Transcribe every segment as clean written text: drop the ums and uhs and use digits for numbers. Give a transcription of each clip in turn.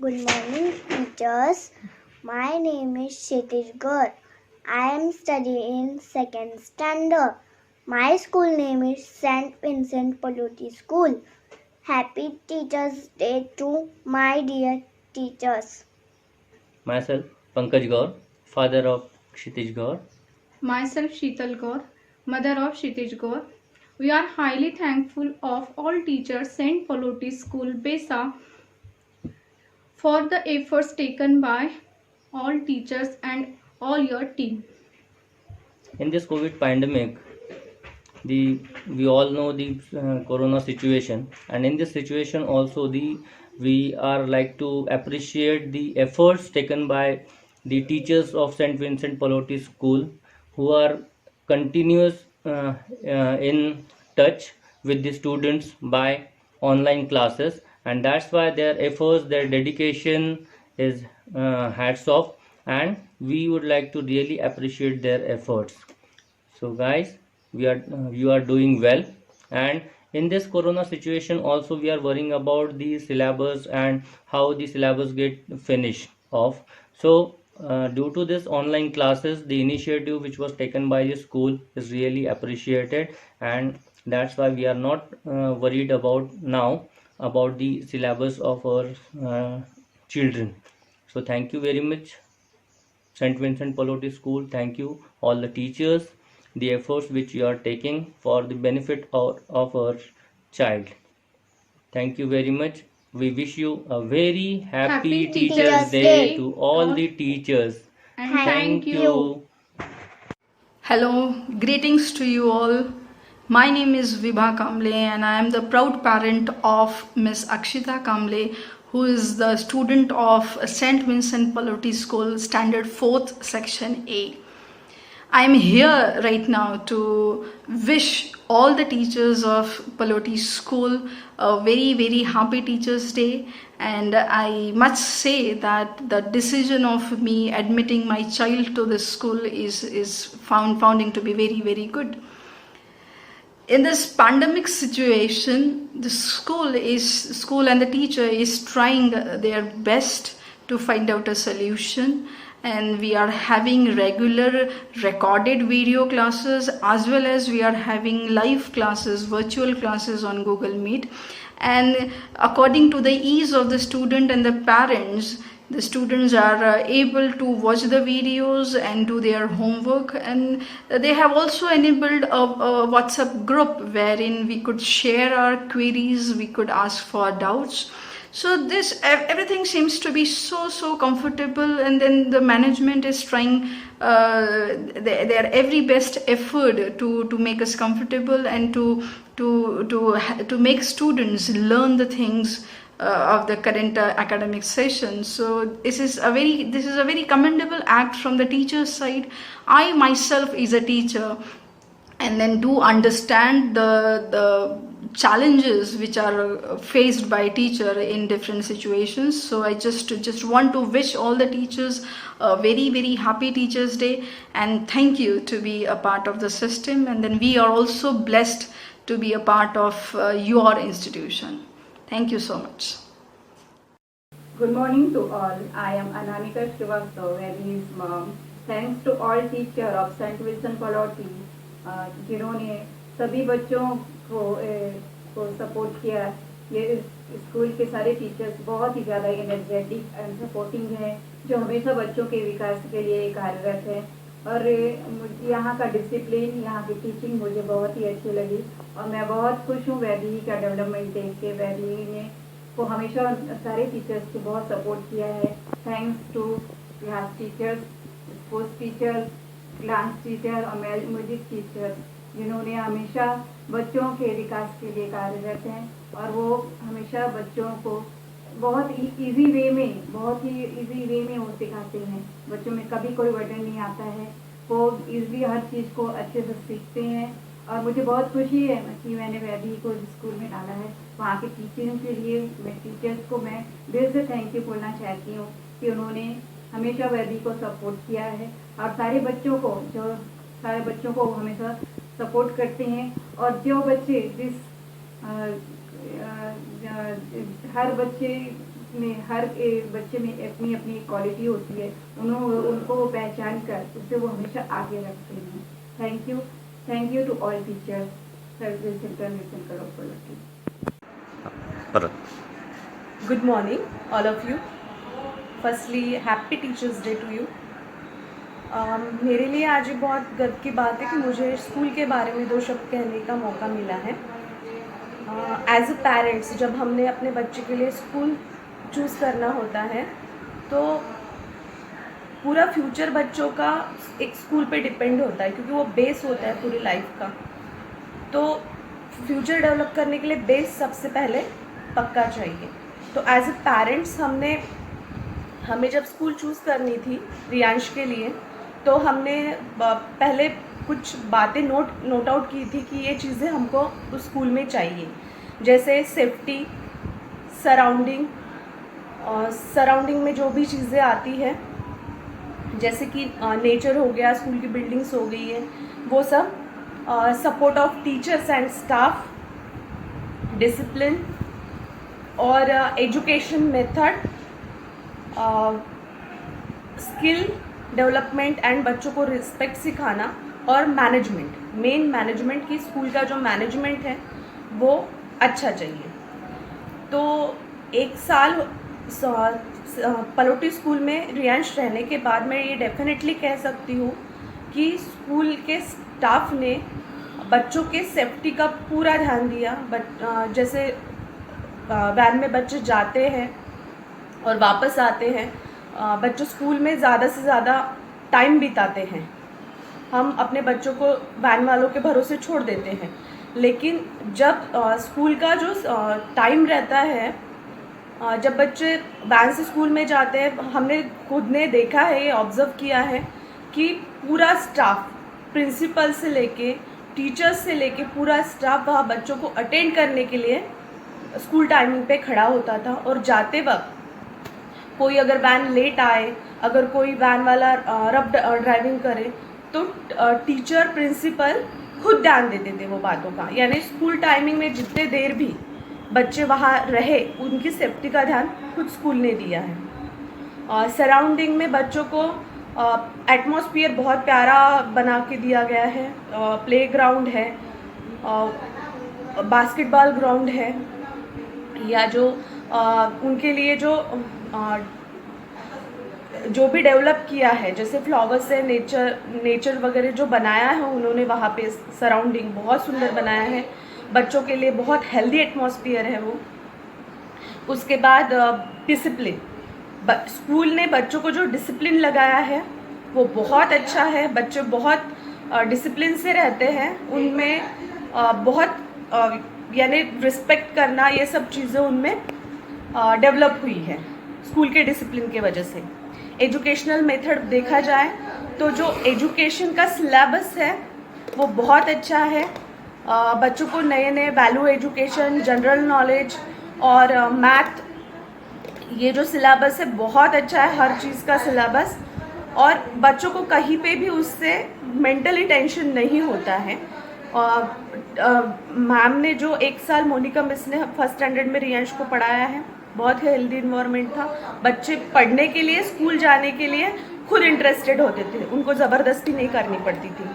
Good morning, teachers. My name is Kshitish Gaur. I am studying in second standard. My school name is St. Vincent Pallotti School. Happy Teachers' Day to my dear teachers. Myself, Pankaj Gaur, father of Kshitish Gaur. Myself, Sheetal Gaur, mother of Kshitish Gaur. We are highly thankful of all teachers St. Pallotti School, Besa, for the efforts taken by all teachers and all your team. In this COVID pandemic, we all know the corona situation, and in this situation also we are like to appreciate the efforts taken by the teachers of St. Vincent Pallotti School, who are continuous in touch with the students by online classes, and that's why their efforts, their dedication is hats off, and we would like to really appreciate their efforts. So guys, you are doing well, and in this corona situation also we are worrying about the syllabus and how the syllabus get finished off. So due to this online classes, the initiative which was taken by the school is really appreciated, and that's why we are not worried about now about the syllabus of our children. So thank you very much, St. Vincent Pallotti School. Thank you, all the teachers, the efforts which you are taking for the benefit of our child. Thank you very much. We wish you a very happy Teachers' Day to all the teachers. And Thank you. Hello, greetings to you all. My name is Vibha Kamble and I am the proud parent of Miss Akshita Kamble, who is the student of St. Vincent Pallotti School, Standard 4th, Section A. I am here right now to wish all the teachers of Pallotti School a very, very happy Teachers' Day. And I must say that the decision of me admitting my child to this school is founding to be very, very good. In this pandemic situation, the school and the teacher is trying their best to find out a solution, and we are having regular recorded video classes as well as we are having live classes, virtual classes on Google Meet. And according to the ease of the student and the parents, the students are able to watch the videos and do their homework, and they have also enabled a WhatsApp group wherein we could share our queries, we could ask for doubts. So this everything seems to be so comfortable, and then the management is trying their every best effort to make us comfortable and to make students learn the things of the current academic session. So this is a very commendable act from the teacher's side. I myself is a teacher, and then do understand the challenges which are faced by teacher in different situations. So I just want to wish all the teachers a very, very happy Teachers' Day, and thank you to be a part of the system. And then we are also blessed to be a part of your institution. Thank you so much. Good morning to all. I am Anamika Srivastava, Vedi's mom. Thanks to all teachers of St. Vincent Pallotti जिन्होंने सभी बच्चों को support किया. ये school के सारे teachers बहुत ही ज़्यादा एनर्जेटिक एंड सपोर्टिंग हैं, जो हमेशा बच्चों के विकास के लिए कार्यरत है. और यहाँ का डिसिप्लिन, यहाँ की टीचिंग मुझे बहुत ही अच्छी लगी, और मैं बहुत खुश हूँ वैदी का डेवलपमेंट देख के. वैदी ने को हमेशा सारे टीचर्स को बहुत सपोर्ट किया है. Thanks to class teachers, sports teacher, dance teacher और म्यूजिक टीचर, जिन्होंने हमेशा बच्चों के विकास के लिए कार्यरत हैं, और वो हमेशा बच्चों को बहुत ही इजी वे में वो सिखाते हैं. बच्चों में कभी कोई बर्डन नहीं आता है, वो इजीली हर चीज़ को अच्छे से सीखते हैं. और मुझे बहुत खुशी है कि मैंने वैदी को स्कूल में डाला है. वहाँ के टीचिंग के लिए मैं टीचर्स को मैं दिल से थैंक यू बोलना चाहती हूँ कि उन्होंने हमेशा वैदी को सपोर्ट किया है, और सारे बच्चों को हमेशा सपोर्ट करते हैं. और जो बच्चे हर बच्चे में हर एक बच्चे में अपनी अपनी क्वालिटी होती है, उनको पहचान कर उससे वो हमेशा आगे रखते हैं। Thank you to all teachers, service centre mission Karopalli. Good morning, all of you. Firstly, happy Teachers Day to you. मेरे लिए आज ये बहुत गर्व की बात है कि मुझे स्कूल के बारे में 2 शब्द कहने का मौका मिला है। एज अ पेरेंट्स, जब हमने अपने बच्चे के लिए स्कूल चूज़ करना होता है तो पूरा फ्यूचर बच्चों का एक स्कूल पे डिपेंड होता है, क्योंकि वो बेस होता है पूरी लाइफ का। तो फ्यूचर डेवलप करने के लिए बेस सबसे पहले पक्का चाहिए। तो एज अ पेरेंट्स हमें जब स्कूल चूज़ करनी थी रियांश के लिए, तो हमने पहले कुछ बातें नोट आउट की थी कि ये चीज़ें हमको उस स्कूल में चाहिए, जैसे सेफ्टी, सराउंडिंग में जो भी चीज़ें आती है, जैसे कि नेचर हो गया, स्कूल की बिल्डिंग्स हो गई है, वो सब, support of teachers and staff, discipline और education method, skill development and बच्चों को रिस्पेक्ट सिखाना, और मैनेजमेंट की स्कूल का जो मैनेजमेंट है वो अच्छा चाहिए। तो 1 साल पलोटी स्कूल में रियांश रहने के बाद मैं ये डेफिनेटली कह सकती हूँ कि स्कूल के स्टाफ ने बच्चों के सेफ्टी का पूरा ध्यान दिया। जैसे वैन में बच्चे जाते हैं और वापस आते हैं, बच्चे स्कूल में ज़्यादा से ज़्यादा टाइम बिताते हैं। हम अपने बच्चों को वैन वालों के भरोसे छोड़ देते हैं, लेकिन जब स्कूल का जो टाइम रहता है, जब बच्चे वैन से स्कूल में जाते हैं, हमने खुद ने देखा है, ये ऑब्ज़र्व किया है कि पूरा स्टाफ, प्रिंसिपल से लेके टीचर्स से लेके पूरा स्टाफ वहाँ बच्चों को अटेंड करने के लिए स्कूल टाइमिंग पे खड़ा होता था। और जाते वक्त कोई अगर वैन लेट आए, अगर कोई वैन वाला रफ ड्राइविंग करे, तो टीचर, प्रिंसिपल खुद ध्यान देते थे वो बातों का। यानी स्कूल टाइमिंग में जितने देर भी बच्चे वहाँ रहे, उनकी सेफ्टी का ध्यान खुद स्कूल ने दिया है। सराउंडिंग में बच्चों को एटमॉस्फियर बहुत प्यारा बना के दिया गया है। प्लेग्राउंड है, बास्केटबॉल ग्राउंड है, या जो उनके लिए जो भी डेवलप किया है, जैसे फ्लावर्स से नेचर वगैरह जो बनाया है उन्होंने वहाँ पे, सराउंडिंग बहुत सुंदर बनाया है, बच्चों के लिए बहुत हेल्दी एटमॉस्फियर है वो। उसके बाद डिसिप्लिन, स्कूल ने बच्चों को जो डिसिप्लिन लगाया है वो बहुत अच्छा है। बच्चे बहुत डिसिप्लिन से रहते हैं, उनमें बहुत यानी रिस्पेक्ट करना, ये सब चीज़ें उनमें डेवलप हुई है स्कूल के डिसिप्लिन के वजह से। एजुकेशनल मेथड देखा जाए तो जो एजुकेशन का सिलेबस है वो बहुत अच्छा है। बच्चों को नए नए वैल्यू एजुकेशन, जनरल नॉलेज और मैथ, ये जो सिलेबस है बहुत अच्छा है, हर चीज़ का सिलेबस। और बच्चों को कहीं पे भी उससे मेंटली टेंशन नहीं होता है। मैम ने जो 1 साल, मोनिका मिस ने फर्स्ट स्टैंडर्ड में रियांश को पढ़ाया है, बहुत हेल्दी इन्वायरमेंट था। बच्चे पढ़ने के लिए, स्कूल जाने के लिए खुद इंटरेस्टेड होते थे, उनको ज़बरदस्ती नहीं करनी पड़ती थी।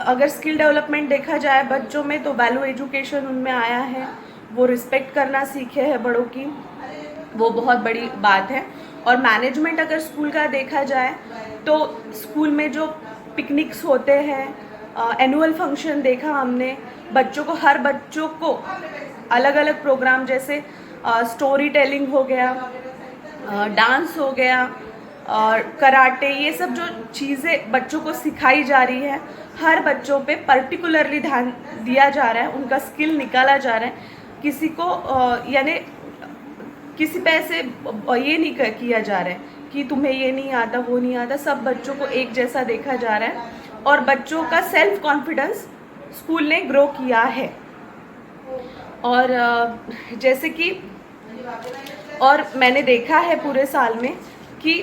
अगर स्किल डेवलपमेंट देखा जाए बच्चों में, तो वैल्यू एजुकेशन उनमें आया है, वो रिस्पेक्ट करना सीखे हैं बड़ों की, वो बहुत बड़ी बात है। और मैनेजमेंट अगर स्कूल का देखा जाए तो स्कूल में जो पिकनिक्स होते हैं, एनुअल फंक्शन देखा हमने, हर बच्चों को अलग अलग प्रोग्राम, जैसे स्टोरी टेलिंग हो गया, डांस हो गया, और कराटे, ये सब जो चीज़ें बच्चों को सिखाई जा रही है, हर बच्चों पे पर्टिकुलरली ध्यान दिया जा रहा है, उनका स्किल निकाला जा रहा है। किसी को यानी किसी पे ऐसे ये नहीं किया जा रहा है कि तुम्हें ये नहीं आता, वो नहीं आता, सब बच्चों को एक जैसा देखा जा रहा है। और बच्चों का सेल्फ कॉन्फिडेंस स्कूल ने ग्रो किया है। और जैसे कि और मैंने देखा है पूरे साल में कि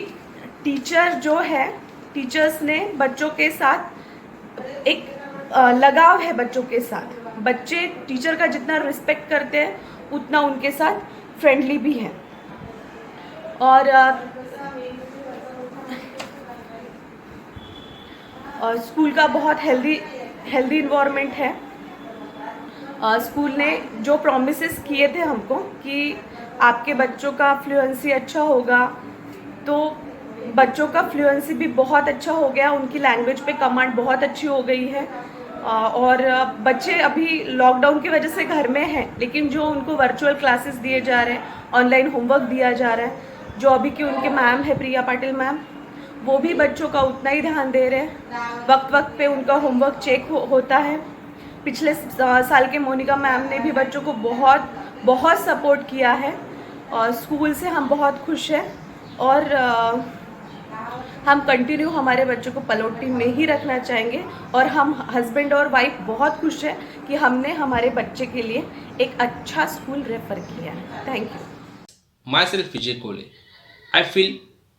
टीचर जो है, टीचर्स ने बच्चों के साथ एक लगाव है बच्चों के साथ। बच्चे टीचर का जितना रिस्पेक्ट करते हैं उतना उनके साथ फ्रेंडली भी हैं। और स्कूल का बहुत हेल्दी इन्वायरमेंट है। स्कूल ने जो प्रॉमिसेस किए थे हमको कि आपके बच्चों का फ्लुएंसी अच्छा होगा, तो बच्चों का फ्लुएंसी भी बहुत अच्छा हो गया, उनकी लैंग्वेज पे कमांड बहुत अच्छी हो गई है। और बच्चे अभी लॉकडाउन की वजह से घर में हैं, लेकिन जो उनको वर्चुअल क्लासेस दिए जा रहे हैं, ऑनलाइन होमवर्क दिया जा रहा है, जो अभी की उनके मैम है प्रिया पाटिल मैम, वो भी बच्चों का उतना ही ध्यान दे रहे हैं। वक्त वक्त पे उनका होमवर्क चेक होता है। पिछले साल के मोनिका मैम ने भी बच्चों को बहुत सपोर्ट किया है और स्कूल से हम बहुत खुश हैं। और हम कंटिन्यू हमारे बच्चों को पलोटी में ही रखना चाहेंगे। और हम हस्बैंड और वाइफ बहुत खुश हैं कि हमने हमारे बच्चे के लिए एक अच्छा स्कूल रेफर किया है। Thank you. Myself Vijay Kole. I feel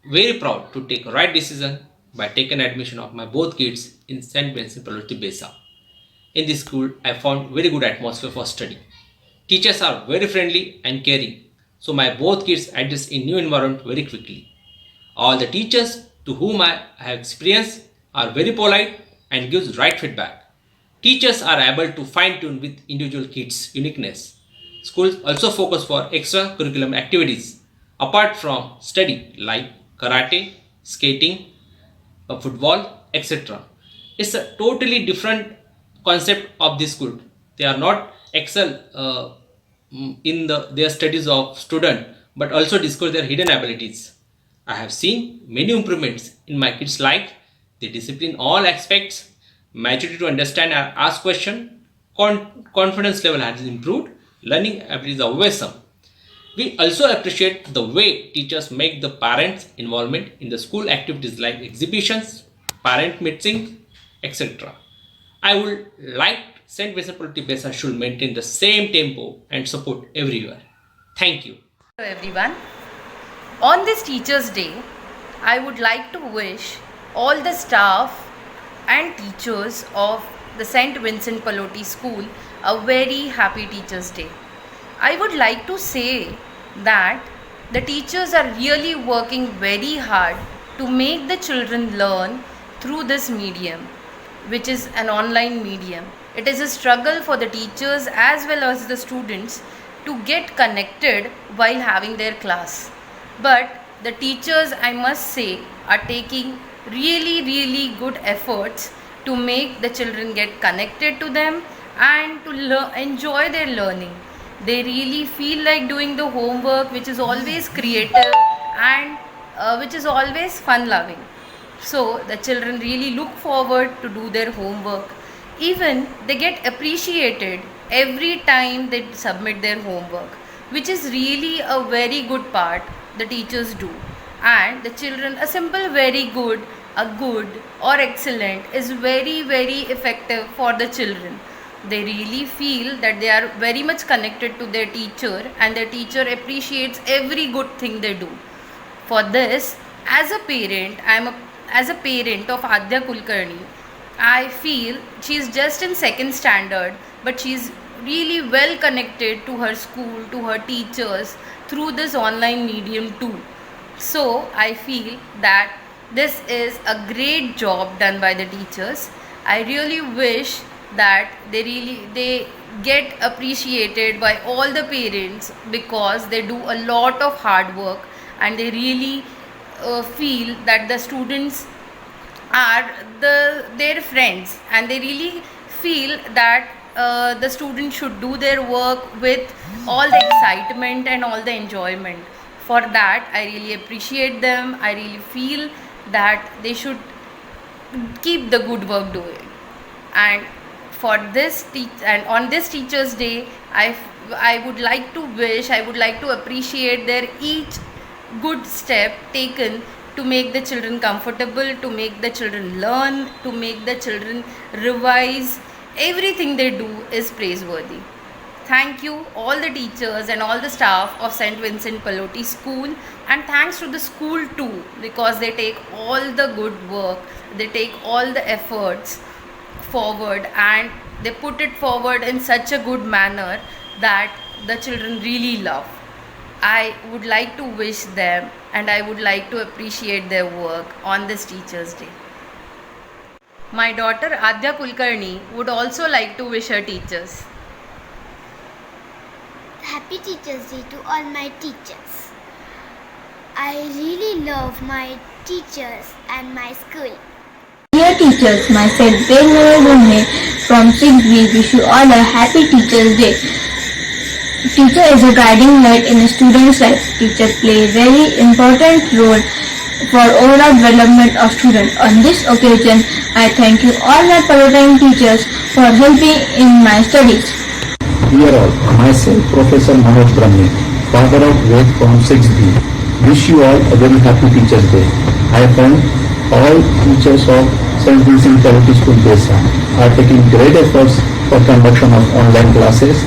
very proud to take a right decision by taking admission of my both kids in St. Vincent Pallotti Besa. In this school, I found very good atmosphere for study. Teachers are very friendly and caring, so my both kids adjust in new environment very quickly. All the teachers to whom I have experienced are very polite and gives right feedback. Teachers are able to fine-tune with individual kids' uniqueness. Schools also focus for extracurricular activities apart from study like karate, skating, football, etc. It's a totally different concept of this school. They are not excel in their studies of student, but also discover their hidden abilities. I have seen many improvements in my kids' life. They discipline all aspects, maturity to understand and ask questions, confidence level has improved, learning abilities are awesome. We also appreciate the way teachers make the parents' involvement in the school activities like exhibitions, parent meetings, etc. I would like St. Vincent Pallotti Besa should maintain the same tempo and support everywhere. Thank you. Hello everyone. On this Teachers' Day, I would like to wish all the staff and teachers of the St. Vincent Pallotti School a very happy Teachers' Day. I would like to say that the teachers are really working very hard to make the children learn through this medium, which is an online medium. It is a struggle for the teachers as well as the students to get connected while having their class. But the teachers, I must say, are taking really good efforts to make the children get connected to them and to enjoy their learning. They really feel like doing the homework, which is always creative and which is always fun loving. So the children really look forward to do their homework. Even they get appreciated every time they submit their homework, which is really a very good part the teachers do. And the children, a simple very good, a good or excellent is very effective for the children. They really feel that they are very much connected to their teacher and their teacher appreciates every good thing they do. For this, as a parent, as a parent of Adya Kulkarni, I feel she is just in second standard, but she is really well connected to her school, to her teachers through this online medium too. So I feel that this is a great job done by the teachers. I really wish that they get appreciated by all the parents because they do a lot of hard work and they really feel that the students are their friends and they really feel that the students should do their work with all the excitement and all the enjoyment. For that, I really appreciate them. I really feel that they should keep the good work doing. And for this and on this Teachers' Day, I would like to appreciate their each good step taken to make the children comfortable, to make the children learn, to make the children revise. Everything they do is praiseworthy. Thank you all the teachers and all the staff of St. Vincent Pallotti School, and thanks to the school too, because they take all the good work, they take all the efforts forward and they put it forward in such a good manner that the children really love. I would like to wish them and I would like to appreciate their work on this Teachers' Day. My daughter Adya Kulkarni would also like to wish her teachers. Happy Teachers' Day to all my teachers. I really love my teachers and my school. Dear teachers, myself Devnara from 6th B wish you all a happy Teachers' Day. Teacher is a guiding light in a student's life. Teacher play a very important role for overall development of students. On this occasion, I thank you all my Palotine teachers for helping in my studies. Dear all, myself Professor Manoj Brahmi, father of Ved from 6B, wish you all a very happy Teachers' Day. I find all teachers of St. Vincent Pallotti School Besa are taking great efforts for conduction of online classes,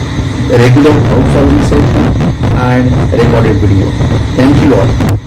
regular outsourcing session and recorded video. Thank you all.